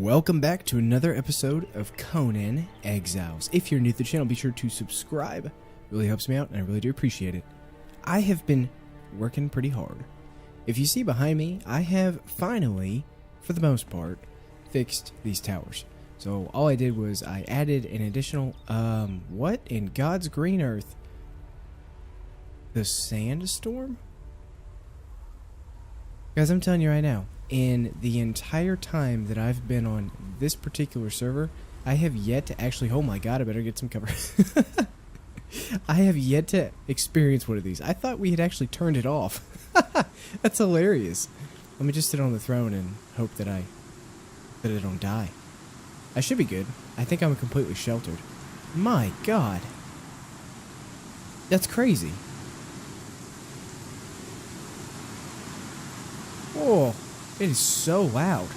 Welcome back to another episode of Conan Exiles. If you're new to the channel, be sure to subscribe. It really helps me out, and I really do appreciate it. I have been working pretty hard. If you see behind me, I have finally, for the most part, fixed these towers. So all I did was I added an additional, what in God's green earth? The sandstorm? Guys, I'm telling you right now, in the entire time that I've been on this particular server, I have yet to actually, oh my god, I better get some cover. I have yet to experience one of these. I thought we had actually turned it off. That's hilarious. Let me just sit on the throne and hope that I don't die. I should be good. I think I'm completely sheltered. My god. That's crazy. Oh, it is so loud.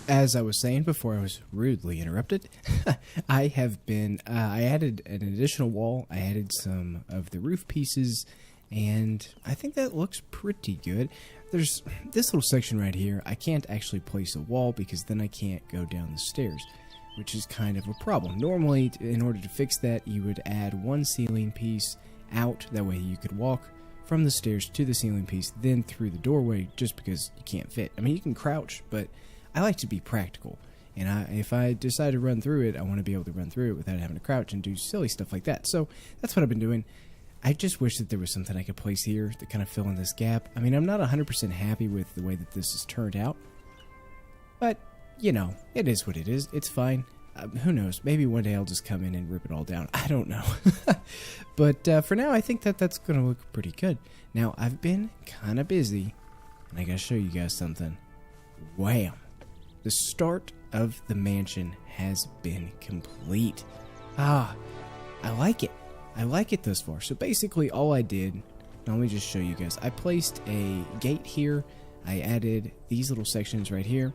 As I was saying before I was rudely interrupted, I have been, I added an additional wall, I added some of the roof pieces, and I think that looks pretty good. There's this little section right here, I can't actually place a wall because then I can't go down the stairs, which is kind of a problem. Normally, in order to fix that, you would add one ceiling piece out, that way you could walk from the stairs to the ceiling piece, then through the doorway, just because you can't fit. I mean, you can crouch, but I like to be practical. And if I decide to run through it, I want to be able to run through it without having to crouch and do silly stuff like that. So that's what I've been doing. I just wish that there was something I could place here to kind of fill in this gap. I mean, I'm not 100% happy with the way that this has turned out. But, you know, it is what it is. It's fine. Who knows? Maybe one day I'll just come in and rip it all down. I don't know. But for now, I think that that's going to look pretty good. Now, I've been kind of busy, and I got to show you guys something. Wham! The start of the mansion has been complete. Ah, I like it. I like it thus far. So basically, all I did, now let me just show you guys. I placed a gate here. I added these little sections right here.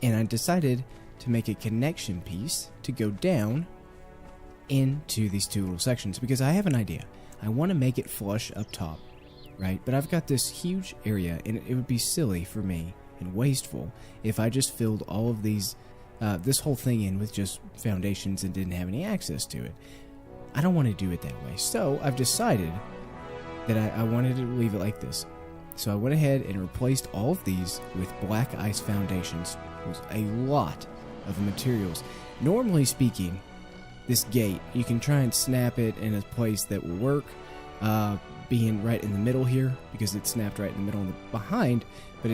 And I decided to make a connection piece to go down into these two little sections because I have an idea. I want to make it flush up top, right? But I've got this huge area, and it would be silly for me and wasteful if I just filled all of these, this whole thing in with just foundations and didn't have any access to it. I don't want to do it that way. So I've decided that I wanted to leave it like this. So I went ahead and replaced all of these with black ice foundations. It was a lot of materials. Normally speaking, this gate, you can try and snap it in a place that will work, being right in the middle here, because it snapped right in the middle and behind, but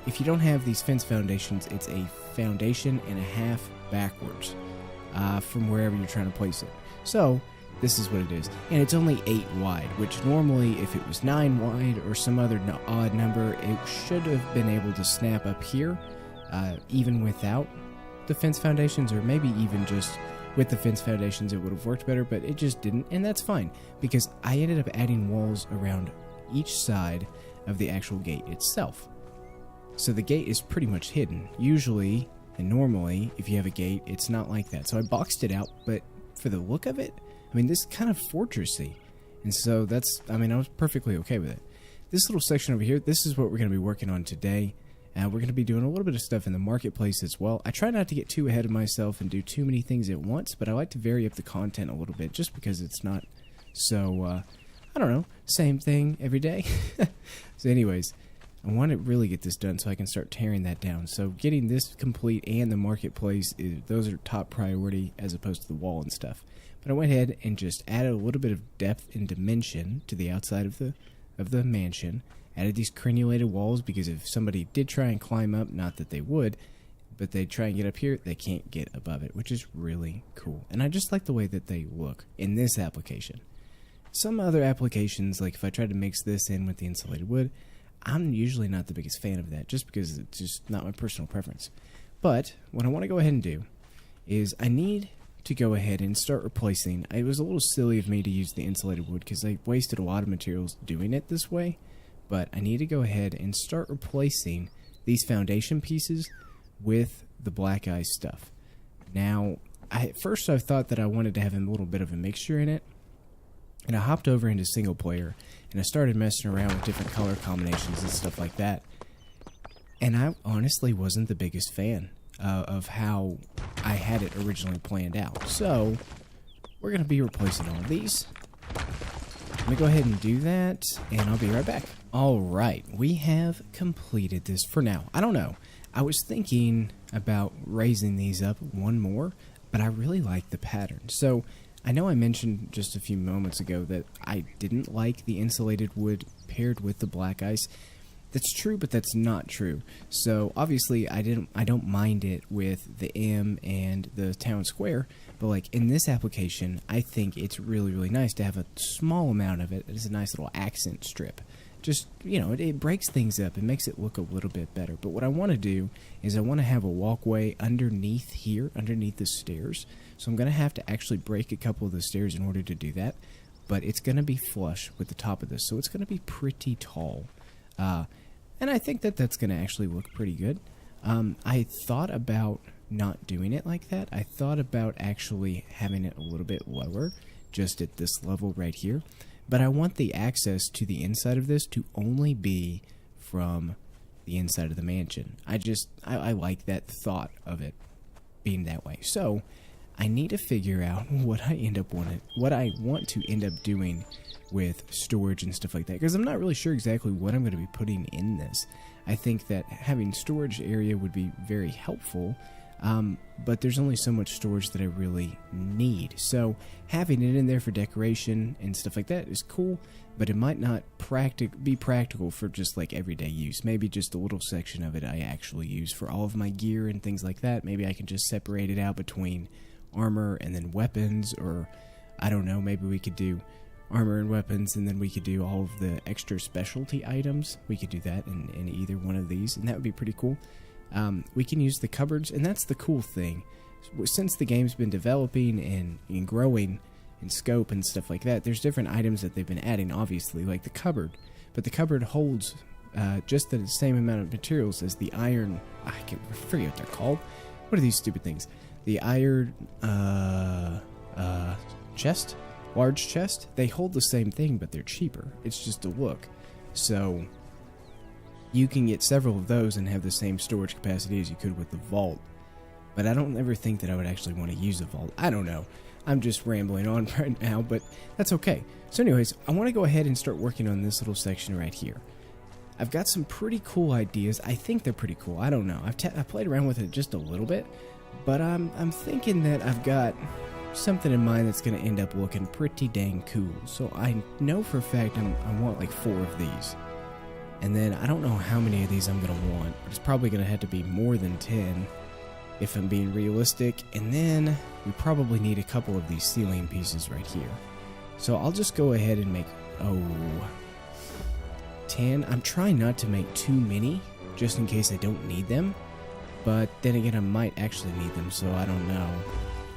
if you don't have these fence foundations, it's a foundation and a half backwards from wherever you're trying to place it. So this is what it is, and it's only 8 wide, which normally if it was 9 wide or some other odd number, it should have been able to snap up here, even without the fence foundations, or maybe even just with the fence foundations it would have worked better, but it just didn't, and that's fine because I ended up adding walls around each side of the actual gate itself. So the gate is pretty much hidden. Usually and normally if you have a gate, it's not like that. So I boxed it out, but for the look of it, I mean, this is kind of fortressy, and so that's, I mean, I was perfectly okay with it. This little section over here, this is what we're going to be working on today. We're going to be doing a little bit of stuff in the marketplace as well. I try not to get too ahead of myself and do too many things at once, but I like to vary up the content a little bit just because it's not so, I don't know, same thing every day. So anyways, I want to really get this done so I can start tearing that down. So getting this complete and the marketplace, those are top priority as opposed to the wall and stuff. But I went ahead and just added a little bit of depth and dimension to the outside of the mansion. Added these crenulated walls because if somebody did try and climb up, not that they would, but they'd try and get up here, they can't get above it, which is really cool. And I just like the way that they look in this application. Some other applications, like if I tried to mix this in with the insulated wood, I'm usually not the biggest fan of that, just because it's just not my personal preference. But what I want to go ahead and do is I need to go ahead and start replacing. It was a little silly of me to use the insulated wood because I wasted a lot of materials doing it this way. But I need to go ahead and start replacing these foundation pieces with the black ice stuff. Now, at first I thought that I wanted to have a little bit of a mixture in it, and I hopped over into single player, and I started messing around with different color combinations and stuff like that. And I honestly wasn't the biggest fan. of how I had it originally planned out. So we're going to be replacing all of these. Let me go ahead and do that, and I'll be right back. Alright, we have completed this for now. I don't know. I was thinking about raising these up one more, but I really like the pattern. So I know I mentioned just a few moments ago that I didn't like the insulated wood paired with the black ice. That's true, but that's not true. So obviously I don't mind it with the M and the town square, but like in this application, I think it's really, really nice to have a small amount of it as a nice little accent strip. Just, you know, it breaks things up. It makes it look a little bit better. But what I want to do is I want to have a walkway underneath here, underneath the stairs. So I'm going to have to actually break a couple of the stairs in order to do that. But it's going to be flush with the top of this. So it's going to be pretty tall. And I think that that's going to actually look pretty good. I thought about not doing it like that. I thought about actually having it a little bit lower, just at this level right here. But I want the access to the inside of this to only be from the inside of the mansion. I like that thought of it being that way. So I need to figure out what I want to end up doing with storage and stuff like that, because I'm not really sure exactly what I'm going to be putting in this. I think that having storage area would be very helpful, but there's only so much storage that I really need. So having it in there for decoration and stuff like that is cool, but it might not be practical for just like everyday use. Maybe just a little section of it I actually use for all of my gear and things like that. Maybe I can just separate it out between armor and then weapons, or I don't know, maybe we could do armor and weapons, and then we could do all of the extra specialty items. We could do that in either one of these, and that would be pretty cool. We can use the cupboards, and that's the cool thing. Since the game's been developing and growing in scope and stuff like that, there's different items that they've been adding, obviously, like the cupboard. But the cupboard holds just the same amount of materials as the iron... I forget what they're called. What are these stupid things? The iron chest? Large chest? They hold the same thing, but they're cheaper. It's just a look. So you can get several of those and have the same storage capacity as you could with the vault. But I don't ever think that I would actually want to use a vault. I don't know. I'm just rambling on right now, but that's okay. So anyways, I want to go ahead and start working on this little section right here. I've got some pretty cool ideas. I think they're pretty cool. I don't know. I've played around with it just a little bit, but I'm thinking that I've got something in mind that's going to end up looking pretty dang cool. So I know for a fact I want like 4 of these. And then I don't know how many of these I'm going to want, but it's probably going to have to be more than 10 if I'm being realistic. And then we probably need a couple of these ceiling pieces right here. So I'll just go ahead and make, 10. I'm trying not to make too many, just in case I don't need them. But then again, I might actually need them, so I don't know.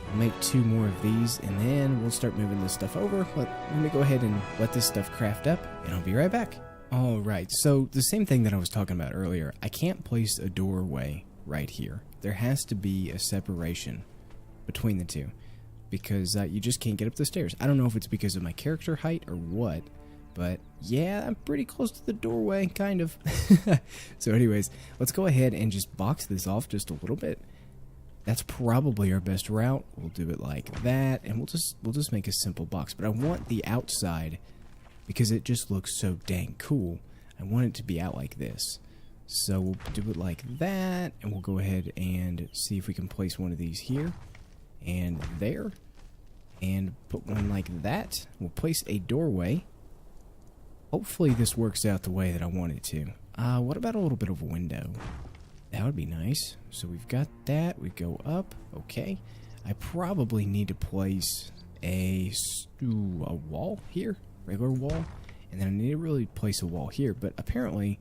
I'll make 2 more of these, and then we'll start moving this stuff over. Let me go ahead and let this stuff craft up, and I'll be right back. Alright, so the same thing that I was talking about earlier. I can't place a doorway right here. There has to be a separation between the two, because you just can't get up the stairs. I don't know if it's because of my character height or what, but yeah, I'm pretty close to the doorway, kind of. So anyways, let's go ahead and just box this off just a little bit. That's probably our best route. We'll do it like that, and we'll just make a simple box. But I want the outside, because it just looks so dang cool, I want it to be out like this. So we'll do it like that, and we'll go ahead and see if we can place one of these here and there, and put one like that. We'll place a doorway. Hopefully this works out the way that I want it to. What about a little bit of a window? That would be nice. So we've got that. We go up. Okay. I probably need to place a wall here. Regular wall. And then I need to really place a wall here. But apparently,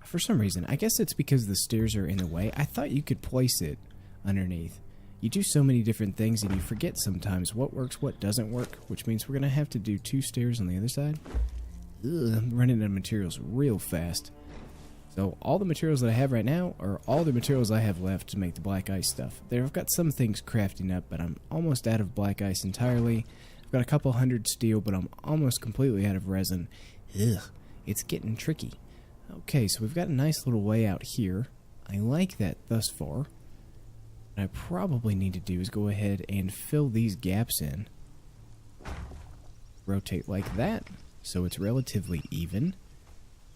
for some reason, I guess it's because the stairs are in the way. I thought you could place it underneath. You do so many different things and you forget sometimes what works, what doesn't work. Which means we're going to have to do 2 stairs on the other side. Ugh, I'm running out of materials real fast. So all the materials that I have right now are all the materials I have left to make the black ice stuff. I've got some things crafting up, but I'm almost out of black ice entirely. I've got a couple hundred steel, but I'm almost completely out of resin. Ugh, it's getting tricky. Okay, so we've got a nice little layout here. I like that thus far. what I probably need to do is go ahead and fill these gaps in. Rotate like that, so it's relatively even.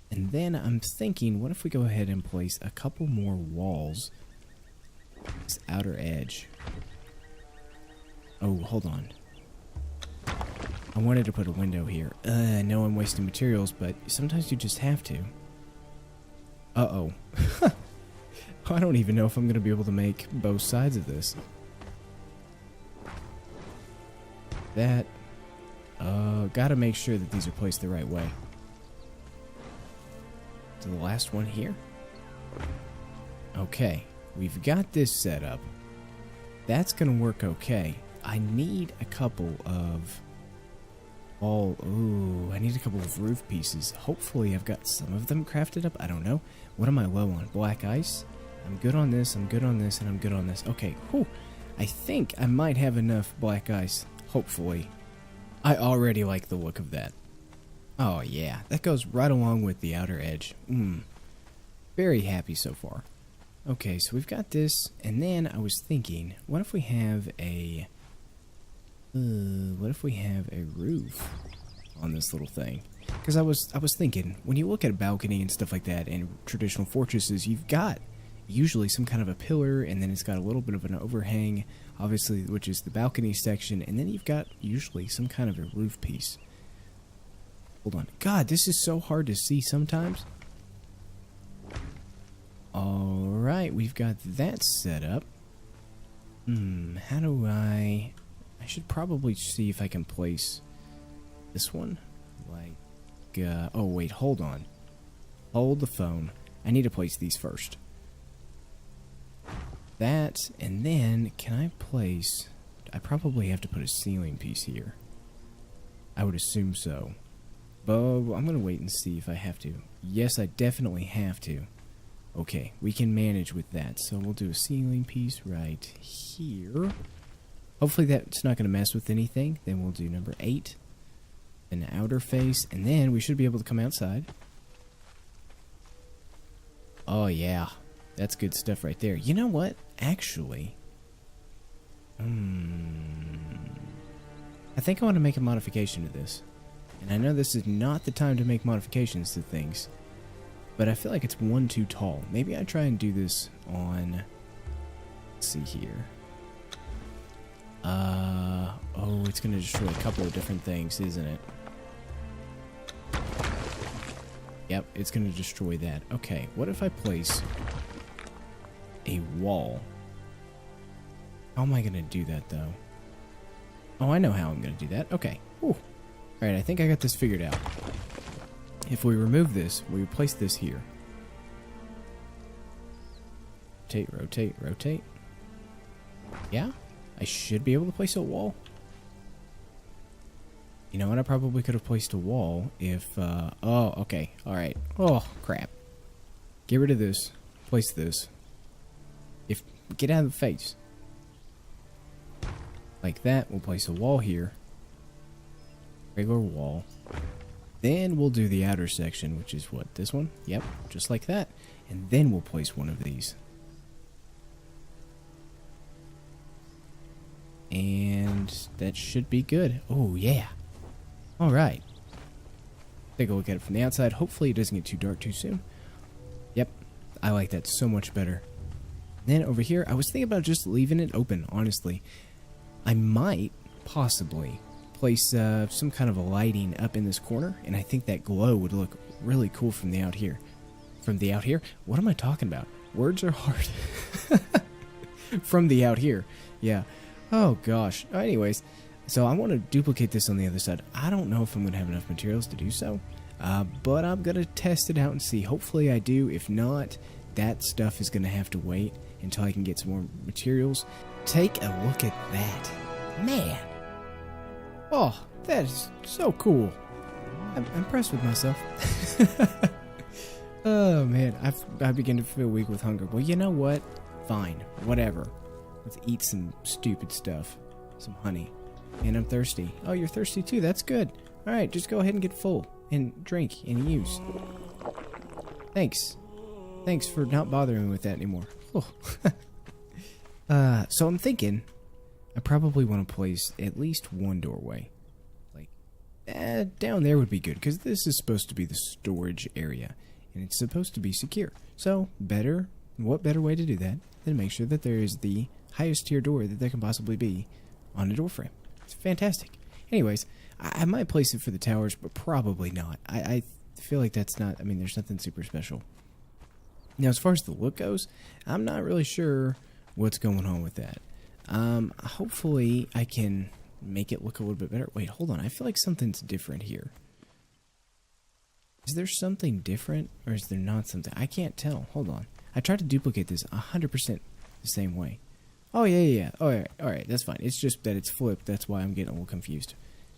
And then I'm thinking, what if we go ahead and place a couple more walls? This outer edge. Oh, hold on. I wanted to put a window here. I know I'm wasting materials, but sometimes you just have to. Uh-oh. I don't even know if I'm going to be able to make both sides of this. That... gotta make sure that these are placed the right way. To the last one here. Okay, we've got this set up. That's gonna work okay. I need a couple of... I need a couple of roof pieces. Hopefully I've got some of them crafted up. I don't know. What am I low on? Black ice? I'm good on this, I'm good on this, and I'm good on this. Okay, whew. I think I might have enough black ice. Hopefully. I already like the look of that. Oh yeah, that goes right along with the outer edge. Very happy so far. Okay, so we've got this, and then I was thinking, what if we have a... what if we have a roof on this little thing? Because I was thinking, when you look at a balcony and stuff like that in traditional fortresses, you've got usually some kind of a pillar, and then it's got a little bit of an overhang, obviously, which is the balcony section, and then you've got usually some kind of a roof piece. Hold on. God, this is so hard to see sometimes. Alright, we've got that set up. How do I should probably see if I can place this one. Like, oh wait, hold on. Hold the phone. I need to place these first. That, and then, can I place... I probably have to put a ceiling piece here. I would assume so. But I'm going to wait and see if I have to. Yes, I definitely have to. Okay, we can manage with that. So we'll do a ceiling piece right here. Hopefully that's not going to mess with anything. Then we'll do number 8. An outer face, and then we should be able to come outside. Oh yeah, that's good stuff right there. You know what? Actually, I think I want to make a modification to this. And I know this is not the time to make modifications to things, but I feel like it's one too tall. Maybe I try and do this on... Let's see here. Oh, it's going to destroy a couple of different things, isn't it? Yep, it's going to destroy that. Okay, what if I place a wall? How am I going to do that, though? Oh, I know how I'm going to do that. Okay. Whew. Alright, I think I got this figured out. If we remove this, we replace this here. Rotate, rotate, rotate. Yeah? I should be able to place a wall. You know what? I probably could have placed a wall if, oh, okay. Alright. Oh, crap. Get rid of this. Place this. Get out of the face. Like that. We'll place a wall here. Regular wall. Then we'll do the outer section, which is what? This one? Yep. Just like that. And then we'll place one of these. And that should be good. Oh, yeah. Alright. Take a look at it from the outside. Hopefully it doesn't get too dark too soon. Yep. I like that so much better. Then over here, I was thinking about just leaving it open, honestly. I might, possibly, place some kind of a lighting up in this corner, and I think that glow would look really cool from the out here. From the out here? What am I talking about? Words are hard. From the out here. Yeah. Oh, gosh. Anyways, so I want to duplicate this on the other side. I don't know if I'm going to have enough materials to do so, but I'm going to test it out and see. Hopefully I do. If not, that stuff is going to have to wait until I can get some more materials. Take a look at that. Man. Oh, that is so cool. I'm impressed with myself. Oh, man. I begin to feel weak with hunger. Well, you know what? Fine. Whatever. Let's eat some stupid stuff. Some honey. And I'm thirsty. Oh, you're thirsty too. That's good. Alright, just go ahead and get full. And drink and use. Thanks. Thanks for not bothering me with that anymore. Oh. So I'm thinking I probably want to place at least one doorway. Like, down there would be good, because this is supposed to be the storage area, and it's supposed to be secure. So, what better way to do that than make sure that there is the highest tier door that there can possibly be on a door frame. It's fantastic. Anyways, I might place it for the towers, but probably not. I feel like that's not, I mean, there's nothing super special. Now, as far as the look goes, I'm not really sure what's going on with that. Hopefully I can make it look a little bit better. Wait, hold on. I feel like something's different here. Is there something different, or is there not something? I can't tell. Hold on. I tried to duplicate this 100% the same way. Oh, yeah. All right, that's fine. It's just that it's flipped. That's why I'm getting a little confused.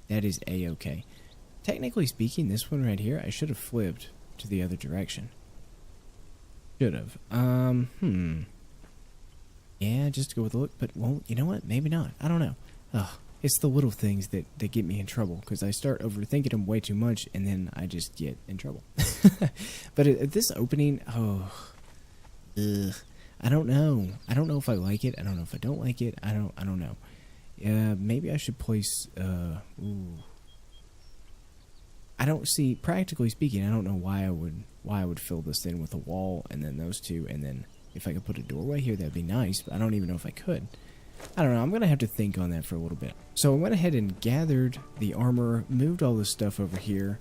That is A-okay. Technically speaking, this one right here, I should have flipped to the other direction. Should have. Yeah, just to go with the look, but, well, you know what? Maybe not. I don't know. Ugh. It's the little things that get me in trouble, because I start overthinking them way too much, and then I just get in trouble. But at this opening, I don't know. I don't know if I like it. I don't know if I don't like it. I don't know. Maybe I should place, I don't see, practically speaking, I don't know why I would fill this in with a wall, and then those two, and then if I could put a doorway here, that'd be nice, but I don't even know if I could. I don't know, I'm going to have to think on that for a little bit. So I went ahead and gathered the armor, moved all this stuff over here,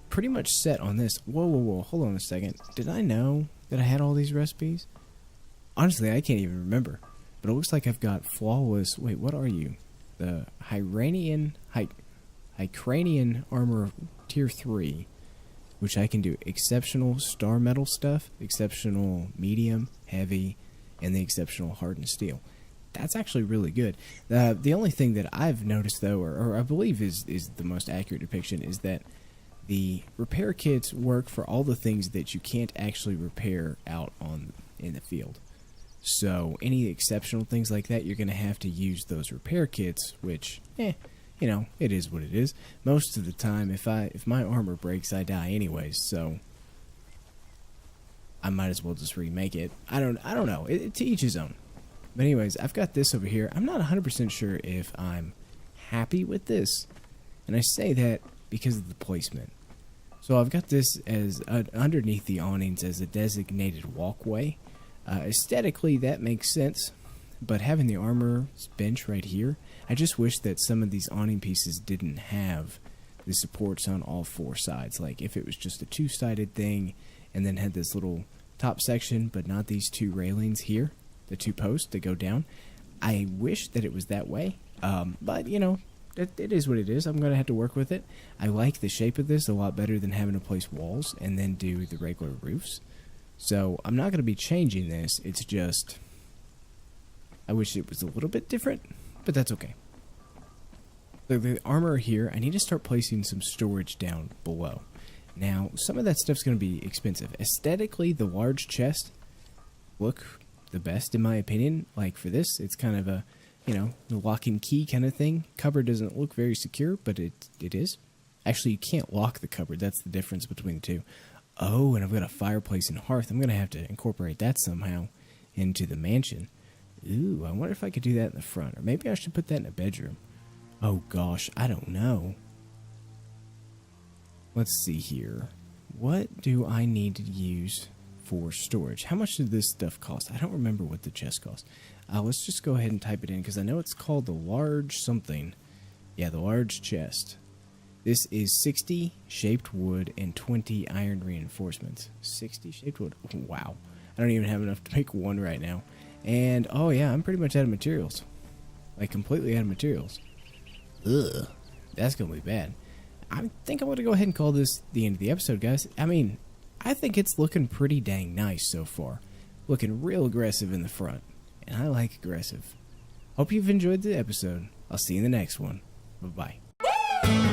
pretty much set on this. Whoa, hold on a second. Did I know that I had all these recipes? Honestly, I can't even remember. But it looks like I've got flawless, wait, what are you? The Hyranian armor tier 3, which I can do exceptional star metal stuff, exceptional medium, heavy, and the exceptional hardened steel. That's actually really good. The only thing that I've noticed, though, or I believe is the most accurate depiction, is that the repair kits work for all the things that you can't actually repair out in the field. So any exceptional things like that, you're going to have to use those repair kits, which, you know, it is what it is. Most of the time, if my armor breaks, I die anyways, so I might as well just remake it. I don't know. To each his own. But anyways, I've got this over here. I'm not 100% sure if I'm happy with this. And I say that because of the placement. So I've got this as underneath the awnings as a designated walkway. Aesthetically, that makes sense. But having the armor bench right here, I just wish that some of these awning pieces didn't have the supports on all four sides. Like if it was just a two-sided thing and then had this little top section, but not these two railings here. The two posts that go down. I wish that it was that way, but you know, it is what it is. I'm gonna have to work with it. I like the shape of this a lot better than having to place walls and then do the regular roofs. So I'm not gonna be changing this. It's just I wish it was a little bit different, but that's okay. The armor here, I need to start placing some storage down below. Now, some of that stuff's gonna be expensive. Aesthetically, the large chest look the best in my opinion. Like for this, it's kind of a, you know, the lock and key kind of thing. Cupboard doesn't look very secure, but it is. Actually, you can't lock the cupboard. That's the difference between the two. Oh, and I've got a fireplace and hearth. I'm gonna have to incorporate that somehow into the mansion. Ooh, I wonder if I could do that in the front, or maybe I should put that in a bedroom. Oh gosh, I don't know. Let's see here. What do I need to use for storage? How much did this stuff cost? I don't remember what the chest cost. Let's just go ahead and type it in, because I know it's called the large something. Yeah, the large chest. This is 60 shaped wood and 20 iron reinforcements. 60 shaped wood. Oh, wow. I don't even have enough to make one right now. And, oh yeah, I'm pretty much out of materials. Like, completely out of materials. Ugh. That's going to be bad. I think I'm going to go ahead and call this the end of the episode, guys. I mean, I think it's looking pretty dang nice so far. Looking real aggressive in the front. And I like aggressive. Hope you've enjoyed the episode. I'll see you in the next one. Bye-bye.